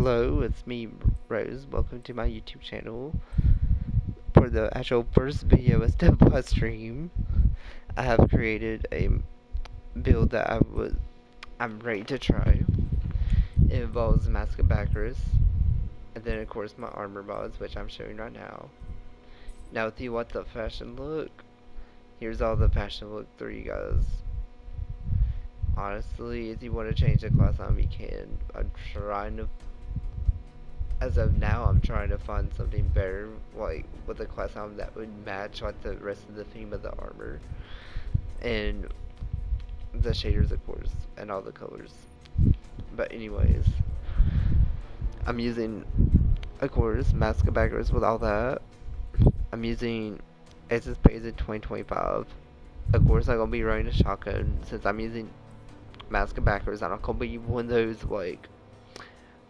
Hello, it's me, Rose. Welcome to my YouTube channel. For the actual first video of Step Plus stream, I have created a build that I'm ready to try. It involves Mask of Backers, and then of course my armor mods, which I'm showing right now. Now if you want the fashion look, here's all the fashion look for you guys. Honestly, if you want to change the class on, you can. As of now, I'm trying to find something better, like with a class arm that would match like the rest of the theme of the armor, and the shaders, of course, and all the colors. But anyways, I'm using, of course, Mask of Backers with all that. I'm using Ace of Spades in 2025. Of course, I'm gonna be running a shotgun since I'm using Mask of Backers. I'm not gonna be one of those like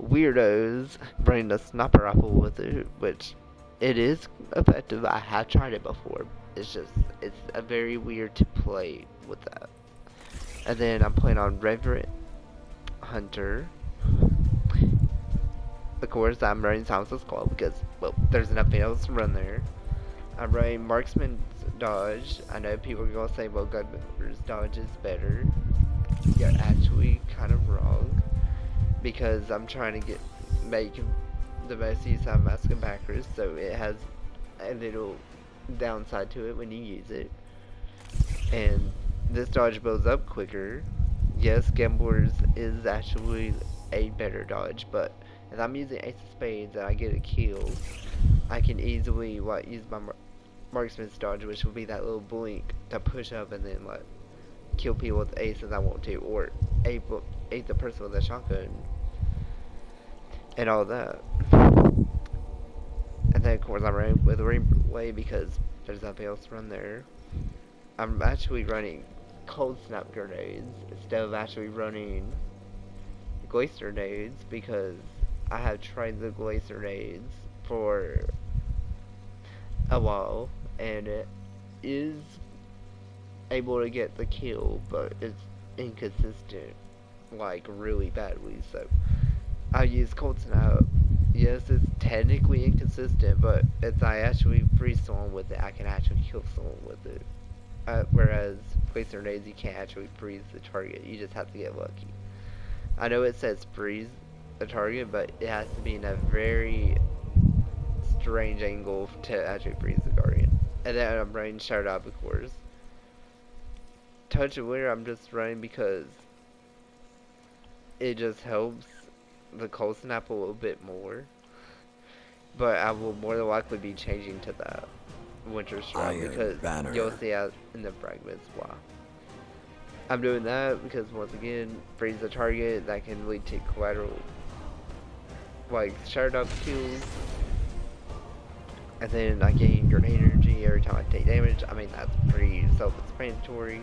weirdos bringing a sniper rifle with it, which it is effective. I have tried it before. It's a very weird to play with that. And then I'm playing on Reverend Hunter. Of course, I'm running Silence of Skull because, well, there's nothing else to run there. I'm running Marksman's Dodge. I know people are gonna say, well, Gunman's Dodge is better. You're actually kind of wrong, because I'm trying to make the most use out of Mask of Backers, so it has a little downside to it when you use it. And this dodge builds up quicker. Yes, Gamblers is actually a better dodge, but if I'm using Ace of Spades and I get a kill, I can easily use my Marksman's Dodge, which will be that little blink to push up and then kill people with aces I want to, or aid the person with a shotgun, and all that. And then of course I'm running with Rainbow because there's nothing else to run there. I'm actually running Cold Snap grenades instead of actually running Glacier nades, because I have tried the Glacier nades for a while and it is able to get the kill, but it's inconsistent, like really badly. So I use Cold Snap. Yes, it's technically inconsistent, but if I actually freeze someone with it, I can actually kill someone with it. Whereas Glacier nades, you can't actually freeze the target. You just have to get lucky. I know it says freeze the target, but it has to be in a very strange angle to actually freeze the target. And then I'm running Shadow Dive, of course. Touch of Winter I'm just running because it just helps the Cold Snap a little bit more. But I will more than likely be changing to that Winter Strike because you'll see out in the fragments why. I'm doing that because once again, freeze the target, that can lead to collateral, like Shadow Dive kills. And then I gain grenade energy every time I take damage. I mean, that's pretty self-explanatory.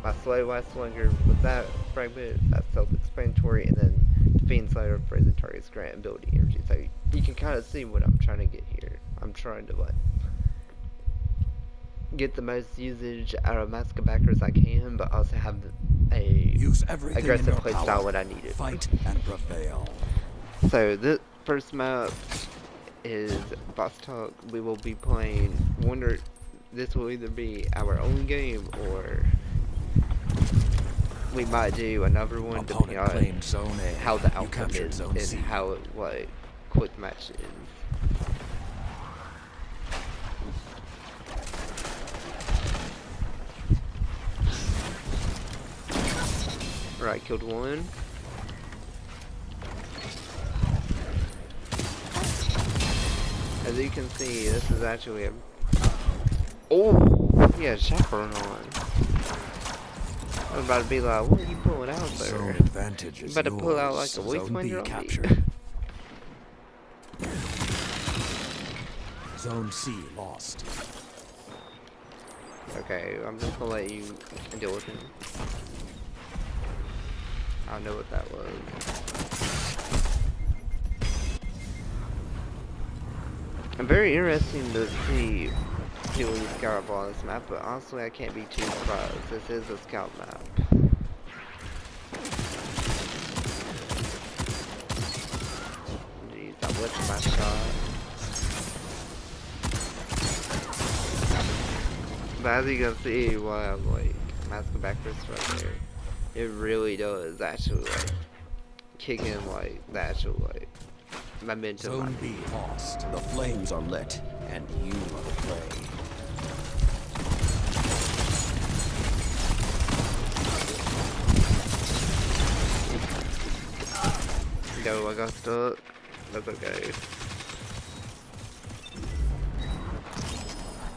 My Slay Wise Slinger with that fragment, that's self-explanatory, and then the Fiend Slayer frozen targets grant ability energy. So you can kind of see what I'm trying to get here. I'm trying to get the most usage out of Mask of Backers I can, but also have a aggressive playstyle when I need it. Fight and prevail. So this first map is Boss Talk. We will be playing this will either be our only game or we might do another one depending on how the outcome is and how quick match is. Alright, killed one. As you can see, this is actually a... Oh! He had chaperone on. I was about to be like, what are you pulling out there? Zone advantage You is about to pull out like a yours. waste Zone B winder on me? captured. Zone C lost. Okay, I'm just gonna let you deal with him. I don't know what that was. I'm very interested to see people use scout on this map, but honestly I can't be too surprised. This is a scout map. with my shot. But as you can see, while I'm like masking backwards right there, it really does actually like kick in like the actual like momentum. Zone B lost. The flames are lit, and you are the prey. No, I got stuck. That's okay.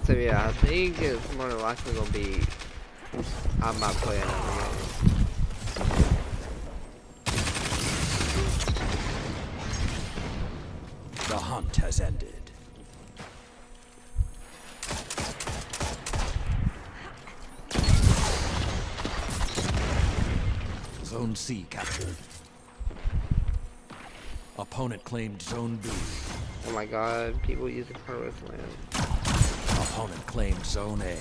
So yeah, I think it's more than likely gonna be I'm not playing another game. The hunt has ended. Zone C captured. Opponent claimed Zone B. Oh my god, people using Harvest Land. Opponent claimed Zone A.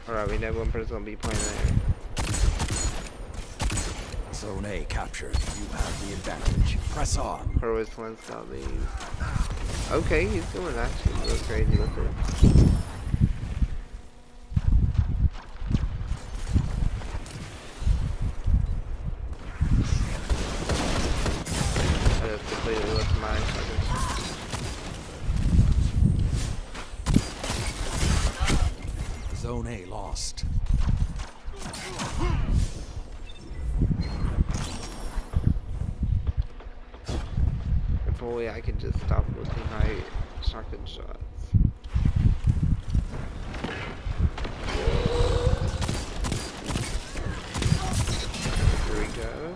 Alright, we know one person's gonna be playing there. Zone A captured. You have the advantage. Press on. Harvest Land's got these. Okay, he's going actually real crazy with it. I just completely lost mine. Zone A lost. If only I can just stop looking my shotgun shots. Here we go.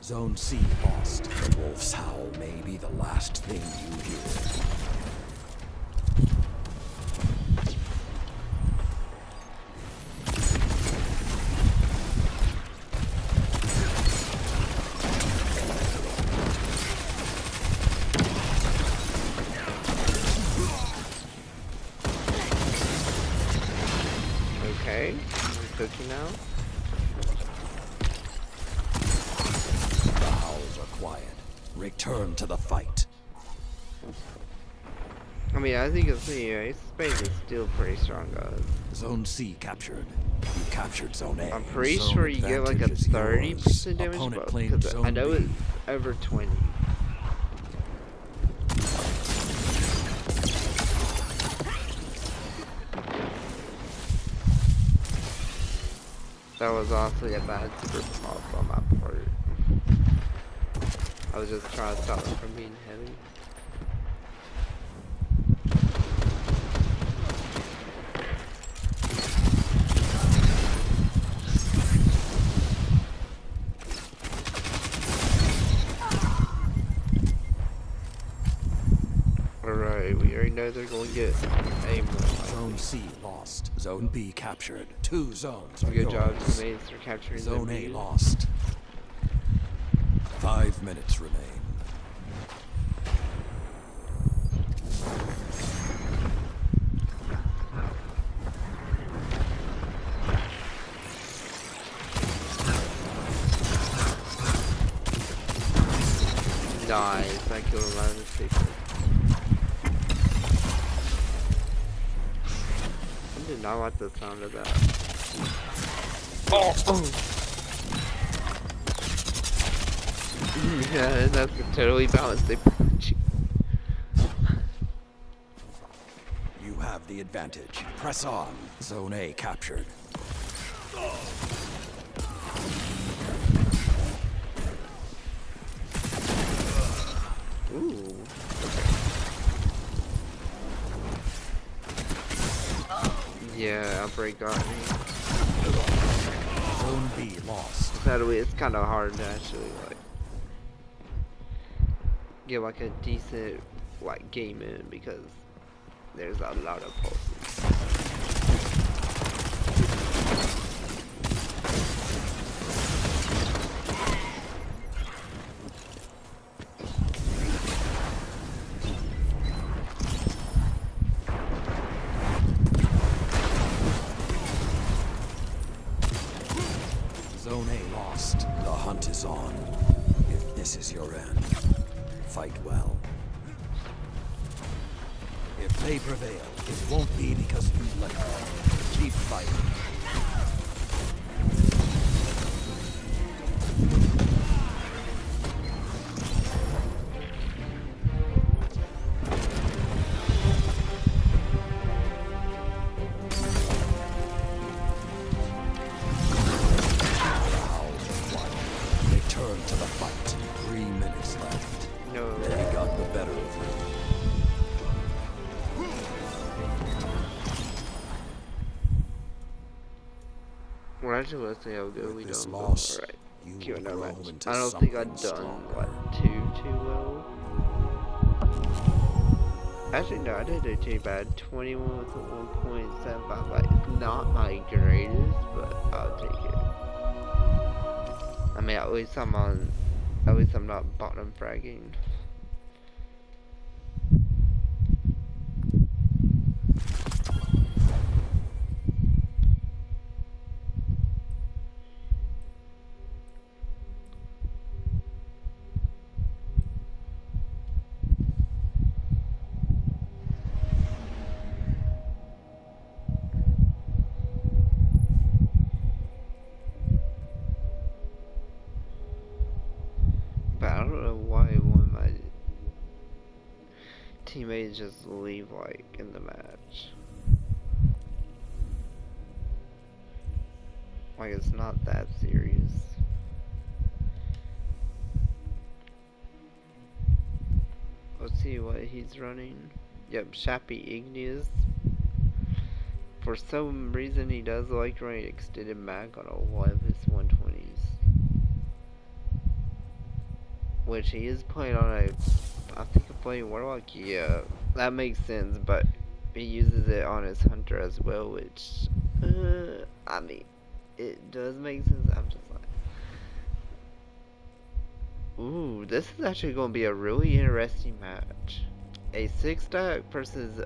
Zone C lost. The wolf's howl may be the last thing you hear. Okay, I'm cooking now. The howls are quiet. Return to the fight. I mean, as you can see, his space is still pretty strong, guys. Zone C captured. You captured Zone A. I'm pretty Zone sure you get like a advantage is 30% damage, Opponent but claimed 'cause Zone I know B. it's over 20. That was honestly a bad super pop on my part. I was just trying to stop him from being heavy. Alright, we already know they're going to get a more. Zone C lost. Zone B captured. 2 zones are Good job, yours. teammates, for capturing Zone the A lead. lost. 5 minutes remain. Nice, I killed a lot of the people. I did not like the sound of that. Oh! Yeah, that's totally balanced. They punch you. You have the advantage. Press on. Zone A captured. Ooh. Yeah, outbreak got me. Zone B lost. Sadly, it's kind of hard to actually like get like a decent like game in because there's a lot of pulses. press on. If this is your end, fight well. If they prevail, it won't be because you let them. Keep fighting. Return to the fight. 3 minutes left. No. They got the better of you. Well, actually, let's see how good we this done. loss, Alright. you Keep will it grow match. into I don't think I've something done stronger. like too well. Actually, no, I didn't do too bad. 21 with a 1.75. Like, it's not my greatest, but I'll take it. I mean, at least I'm not bottom fragging. But I don't know why one of my teammates just leave like in the match. Like it's not that serious. Let's see what he's running. Yep, Shappy Igneous. For some reason he does like running extended mag on a lot of his 120s. Which he is playing on a, I think I'm playing Warlock, yeah, that makes sense, but he uses it on his Hunter as well, which, I mean, it does make sense. I'm just like, ooh, this is actually going to be a really interesting match. A 6-stack versus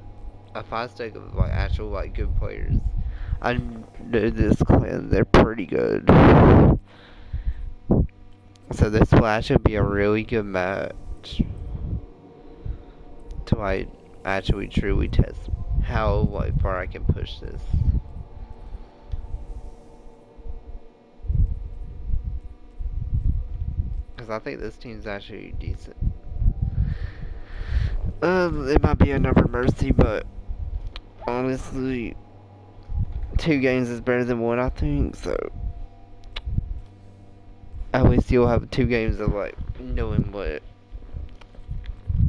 a 5-stack of like actual like good players. I know this clan, they're pretty good. So this will actually be a really good match to like actually truly test how like far I can push this. Cause I think this team's actually decent. It might be another mercy, but honestly, 2 games is better than 1, I think. So at least you'll have 2 games of like knowing what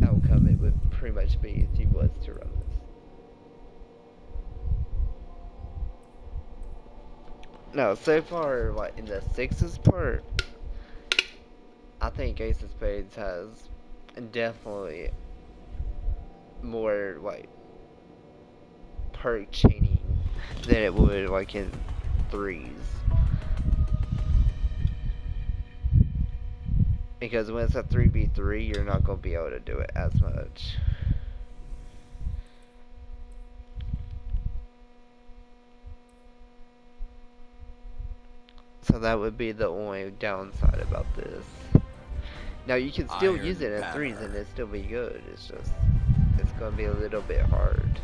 outcome it would pretty much be if he was to run this. No, so far, like in the 6s part, I think Ace of Spades has definitely more like perk chaining than it would like in 3s. Because when it's a 3v3, you're not going to be able to do it as much. So that would be the only downside about this. Now you can still use it in 3s and it'd still be good. It's just, it's going to be a little bit hard.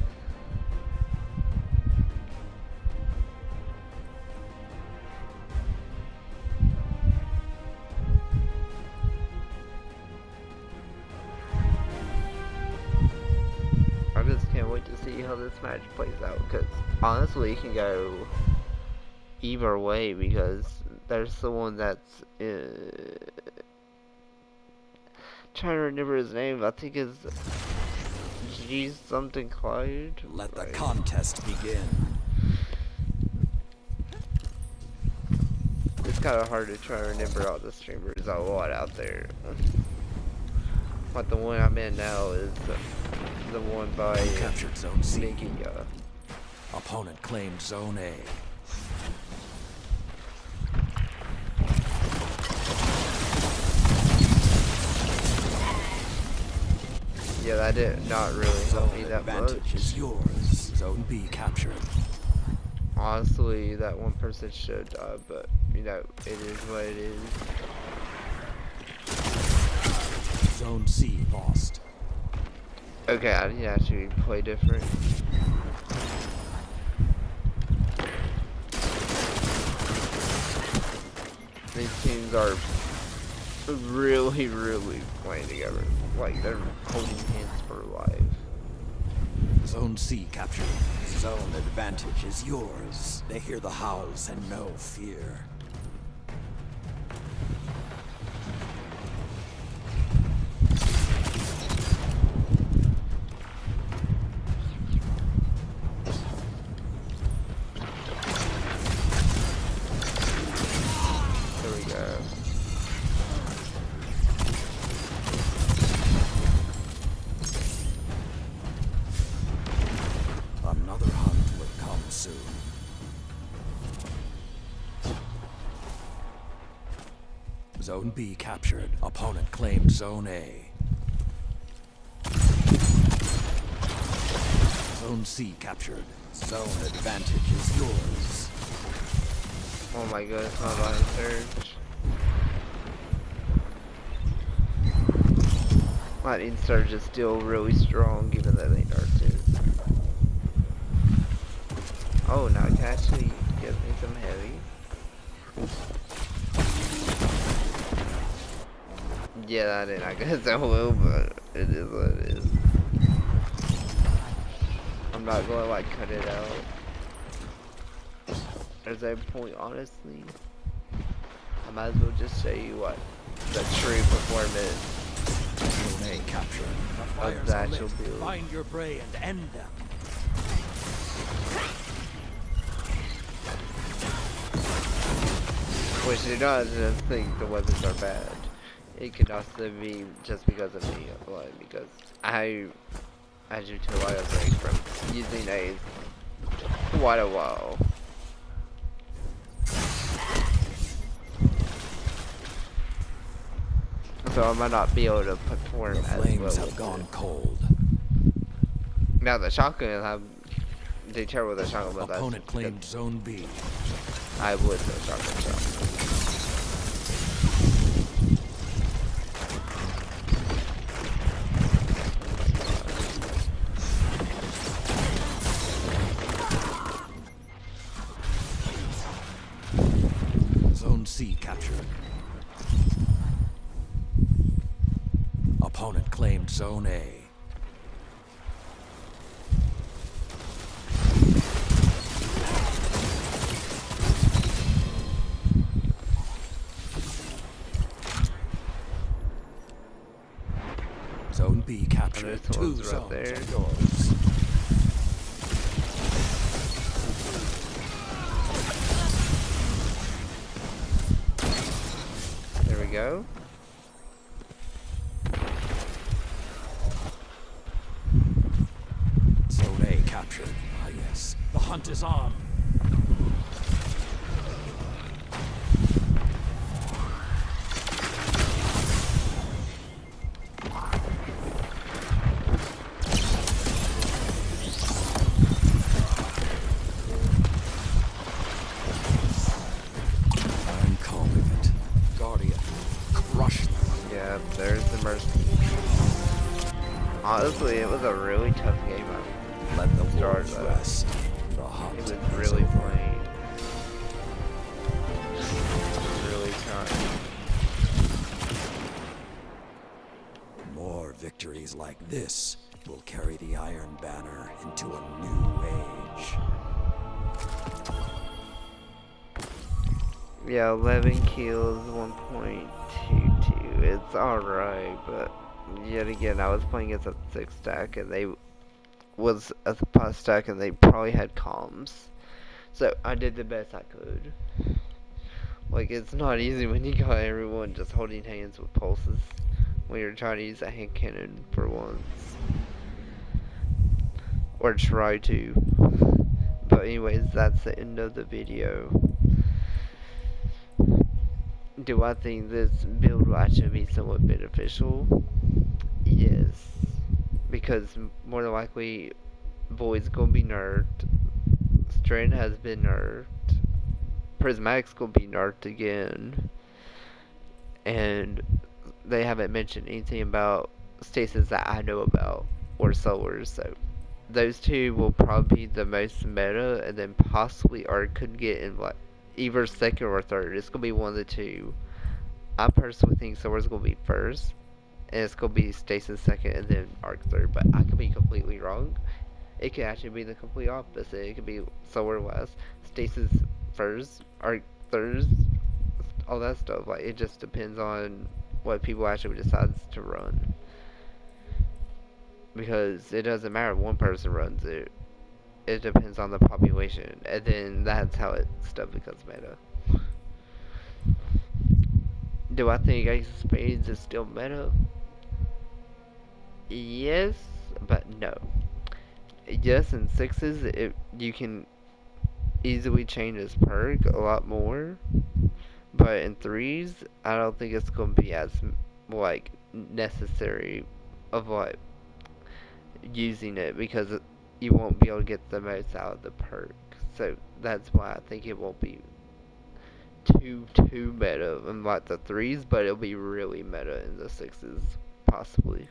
I just can't wait to see how this match plays out, because honestly it can go either way, because there's someone that's trying to remember his name. I think it's G something Clyde. Let the contest begin. It's kind of hard to try to remember all the streamers. There's a lot out there. But the one I'm in now is the one by Captured Zone C. Mickey. Opponent claimed Zone A. Yeah, that did not really help me that Advantage is much. yours. Zone B captured. Honestly, that one person should die, but you know, it is what it is. Zone C lost. Okay, I need to actually play different. These teams are really, really playing together. Like, they're holding hands for life. Zone C captured. Zone advantage is yours. They hear the howls and know fear. There we go. Another hunt will come soon. Zone B captured. Opponent claimed Zone A. Zone C captured. Zone advantage is yours. Oh my goodness, my line surge. Lightning surge is still really strong, given that they are too. Oh, now I can actually get me some heavy. Yeah, I did not guess I will, but it is what it is. I'm not gonna like cut it out. There's a point, honestly. I might as well just show you what the true performance Zone A captured. The of fires the are actual lit. build. Find your prey and end them. Which do not just think the weapons are bad. It could also be just because of me, like, because I do too a lot of things from using a quite a while. So I might not be able to perform The as well flames with have gone it. cold. Now the shotgun, I do terrible with the shotgun, but Opponent that's claimed Zone B. I would the shotgun shot. Zone C captured. Opponent claimed Zone A. Zone B captured. this Two one's right zones there. are yours. There we go. Zone A captured. Ah yes, the hunt is on. I'm calling it. Guardian, crush them. Yeah, there's the mercy. Honestly, it was a really tough game. Let the Start wolves that. rest. The hunt It was is really over. plain. Really trying. More victories like this will carry the Iron Banner into a new age. Yeah, 11 kills, 1.22. It's alright, but yet again, I was playing as a 6 stack and they was a 5 stack and they probably had comms. So I did the best I could. Like, it's not easy when you got everyone just holding hands with pulses when you're trying to use a hand cannon for once. Or try to. But anyways, that's the end of the video. Do I think this build will actually be somewhat beneficial? Yes. Because more than likely, Void's gonna be nerfed. Strand has been nerfed. Prismatic's gonna be nerfed again. And they haven't mentioned anything about stasis that I know about or solars. So those two will probably be the most meta, and then possibly Arc could get in like either second or third. It's gonna be one of the two. I personally think Solar's gonna be first, and it's gonna be Stasis second, and then Arc third. But I could be completely wrong. It could actually be the complete opposite. It could be Solar last, Stasis first, Arc third, all that stuff. Like it just depends on what people actually decides to run. Because it doesn't matter if one person runs it. It depends on the population, and then that's how stuff becomes meta. Do I think Ace of Spades is still meta? Yes, but no. Yes, in sixes, you can easily change his perk a lot more, but in threes, I don't think it's going to be as like necessary of like using it because you won't be able to get the most out of the perk. So that's why I think it won't be too meta in like the threes, but it'll be really meta in the sixes, possibly.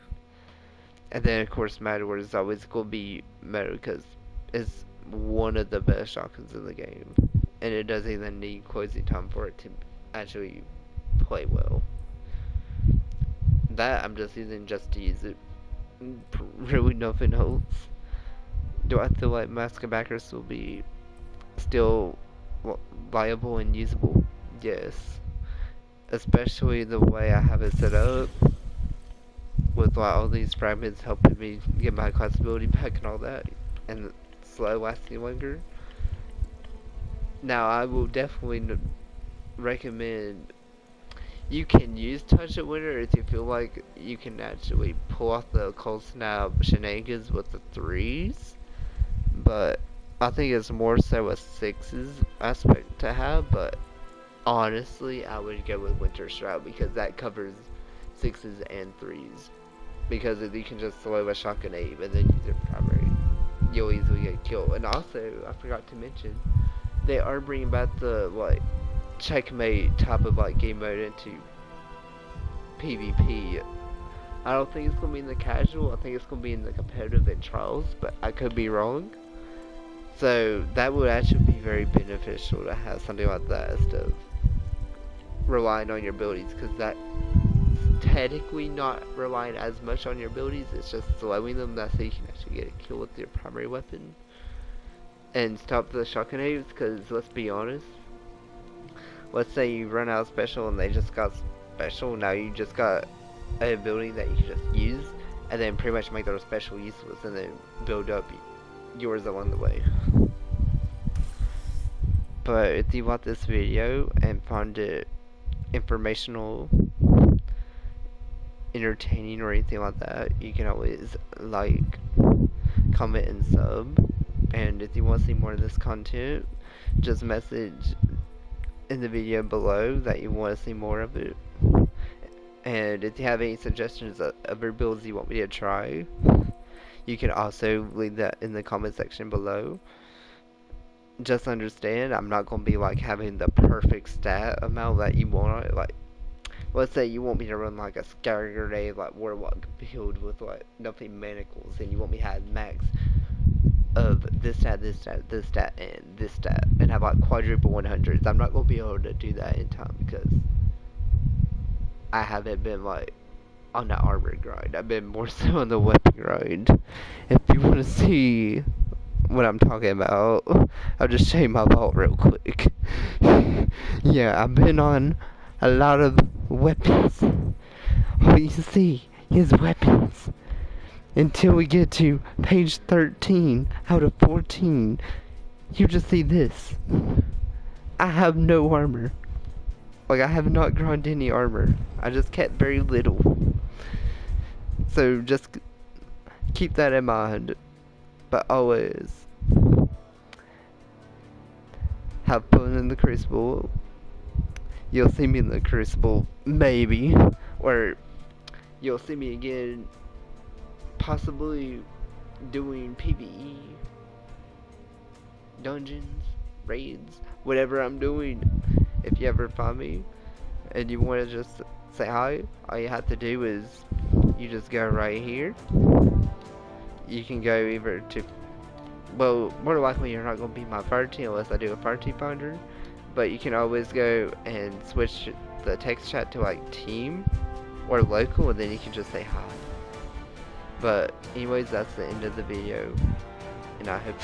And then of course Matador is always going to be meta because it's one of the best shotguns in the game, and it doesn't even need closing time for it to actually play well. That I'm just using just to use it. Really nothing else. Do I feel like Mask of Backers will be still viable and usable? Yes. Especially the way I have it set up, with like all these fragments helping me get my class ability back and all that, and slow lasting longer. Now I will definitely recommend you can use Touch It Winner if you feel like you can actually pull off the Cold Snap shenanigans with the threes, but I think it's more so a sixes aspect to have. But honestly, I would go with Winter Shroud because that covers sixes and threes. Because if you can just slow a shotgun aim and then use your primary, you'll easily get killed. And also, I forgot to mention, they are bringing back the like checkmate type of like game mode into PvP. I don't think it's gonna be in the casual. I think it's gonna be in the competitive and trials, but I could be wrong. So that would actually be very beneficial to have something like that instead of relying on your abilities, because that technically not relying as much on your abilities, it's just slowing them. That's how you can actually get a kill with your primary weapon and stop the shotgun aims. Because let's be honest, let's say you run out of special and they just got special, now you just got an ability that you can just use and then pretty much make their special useless and then build up yours along the way. But if you want this video and find it informational, entertaining, or anything like that, you can always like, comment, and sub. And if you want to see more of this content, just message in the video below that you want to see more of it. And if you have any suggestions of other builds you want me to try, you can also leave that in the comment section below. Just understand, I'm not going to be like having the perfect stat amount that you want. Like, let's say you want me to run like a scatter grenade, like warlock build with like nothing manacles, and you want me to have max of this stat, this stat, this stat, and this stat, and have like quadruple 100s. I'm not going to be able to do that in time because I haven't been like on the armor grind. I've been more so on the weapon grind. If you want to see what I'm talking about, I'll just show you my vault real quick. Yeah, I've been on a lot of weapons. All you see is weapons. Until we get to page 13 out of 14, you just see this. I have no armor. Like, I have not grown any armor. I just kept very little. So just keep that in mind. But always have fun in the Crucible. You'll see me in the Crucible, maybe. Or you'll see me again, possibly doing PvE, dungeons, raids, whatever I'm doing. If you ever find me and you want to just say hi, all you have to do is you just go right here. You can go either to, well, more than likely you're not going to be my party unless I do a party finder, but you can always go and switch the text chat to like team or local, and then you can just say hi. But anyways, that's the end of the video, and I hope